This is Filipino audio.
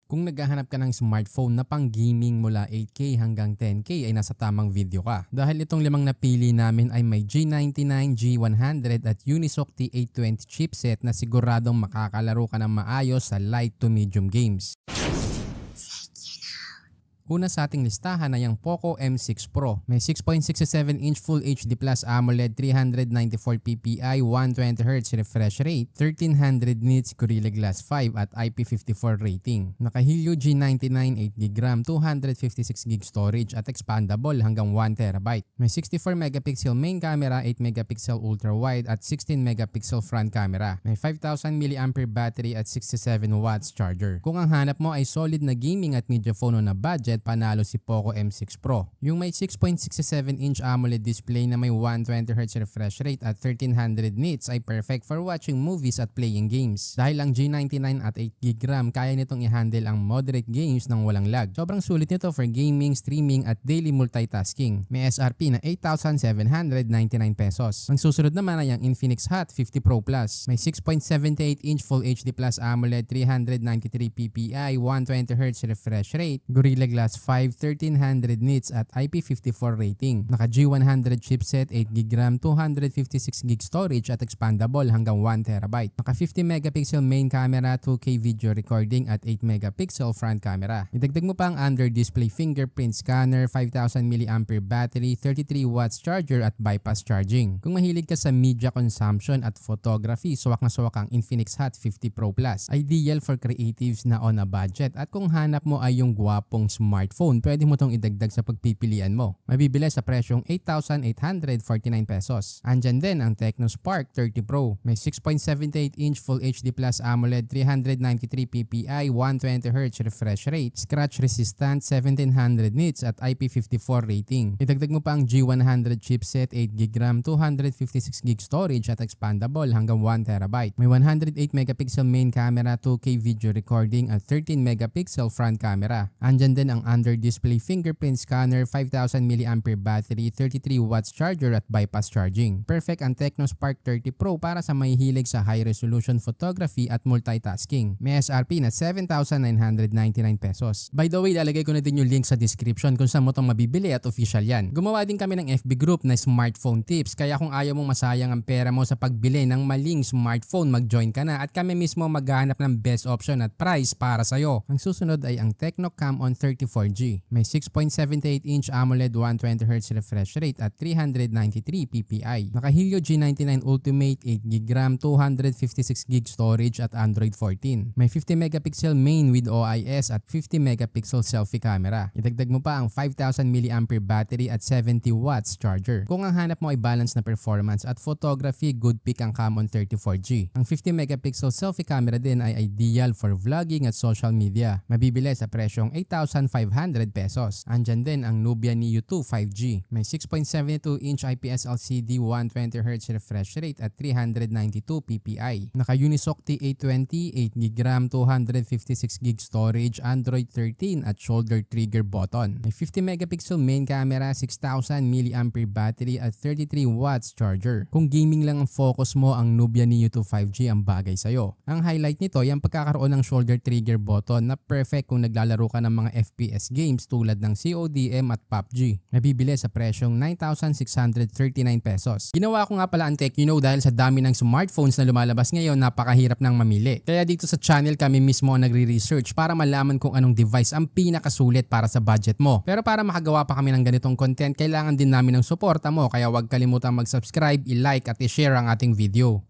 Kung naghahanap ka ng smartphone na pang gaming mula 8K hanggang 10K ay nasa tamang video ka. Dahil itong limang napili namin ay may G99, G100 at Unisoc T820 chipset na siguradong makakalaro ka ng maayos sa light to medium games. Una sa ating listahan ay ang Poco M6 Pro. May 6.67-inch Full HD Plus AMOLED 394ppi 120Hz refresh rate, 1300 nits Gorilla Glass 5 at IP54 rating. Naka-Helio G99 8GB RAM, 256GB storage at expandable hanggang 1TB. May 64MP main camera, 8MP ultra wide at 16MP front camera. May 5000mAh battery at 67W charger. Kung ang hanap mo ay solid na gaming at media phone na budget, panalo si Poco M6 Pro. Yung may 6.67-inch AMOLED display na may 120Hz refresh rate at 1300 nits ay perfect for watching movies at playing games. Dahil ang G99 at 8GB RAM, kaya nitong i-handle ang moderate games ng walang lag. Sobrang sulit nito for gaming, streaming at daily multitasking. May SRP na 8,799 pesos. Ang susunod naman ay ang Infinix Hot 50 Pro Plus. May 6.78-inch Full HD Plus AMOLED 393ppi 120Hz refresh rate, Gorilla Glass 5, 1300 nits at IP54 rating. Naka G100 chipset, 8GB RAM, 256GB storage at expandable hanggang 1TB. Naka 50MP main camera, 2K video recording at 8MP front camera. Idagdag mo pa ang under-display fingerprint scanner, 5000mAh battery, 33W charger at bypass charging. Kung mahilig ka sa media consumption at photography, suwak na suwak ang Infinix Hot 50 Pro Plus. Ideal for creatives na on a budget. At kung hanap mo ay yung gwapong smartphone, pwede mo tong idagdag sa pagpipilian mo. Mabibili sa presyong 8,849 pesos. Andyan din ang Tecno Spark 30 Pro. May 6.78-inch Full HD Plus AMOLED 393ppi 120Hz refresh rate, scratch resistant, 1700 nits at IP54 rating. Idagdag mo pa ang G100 chipset, 8GB RAM, 256GB storage at expandable hanggang 1TB. May 108MP main camera, 2K video recording at 13MP front camera. Andyan din ang under-display fingerprint scanner, 5000mAh battery, 33W charger at bypass charging. Perfect ang Tecno Spark 30 Pro para sa may hilig sa high-resolution photography at multitasking. May SRP na 7,999 pesos. By the way, lalagay ko na din yung link sa description kung saan mo itong mabibili at official yan. Gumawa din kami ng FB group na smartphone tips, kaya kung ayaw mong masayang ang pera mo sa pagbili ng maling smartphone, mag-join ka na at kami mismo maghahanap ng best option at price para sa'yo. Ang susunod ay ang Tecno Camon 34G. May 6.78-inch AMOLED 120Hz refresh rate at 393ppi. Naka-Helio G99 Ultimate 8GB RAM, 256GB storage at Android 14. May 50MP main with OIS at 50MP selfie camera. Idagdag mo pa ang 5000mAh battery at 70W charger. Kung ang hanap mo ay balance na performance at photography, good pick ang Camon 34G. Ang 50MP selfie camera din ay ideal for vlogging at social media. Mabibili sa presyong 8,500 pesos. Andyan din ang Nubia Neo 2 5G. May 6.72-inch IPS LCD 120Hz refresh rate at 392ppi. Naka Unisoc T820, 8GB RAM, 256GB storage, Android 13 at shoulder trigger button. May 50MP main camera, 6,000mAh battery at 33W charger. Kung gaming lang ang focus mo, ang Nubia Neo 2 5G ang bagay sa'yo. Ang highlight nito ay ang pagkakaroon ng shoulder trigger button na perfect kung naglalaro ka ng mga FPS games tulad ng CODM at PUBG. Nabibili sa presyong 9,639 pesos. Ginawa ko nga pala ang Tecno dahil sa dami ng smartphones na lumalabas ngayon, napakahirap nang mamili. Kaya dito sa channel kami mismo ang nagre-research para malaman kung anong device ang pinakasulit para sa budget mo. Pero para makagawa pa kami ng ganitong content, kailangan din namin ng suporta mo, kaya huwag kalimutang mag-subscribe, i-like at i-share ang ating video.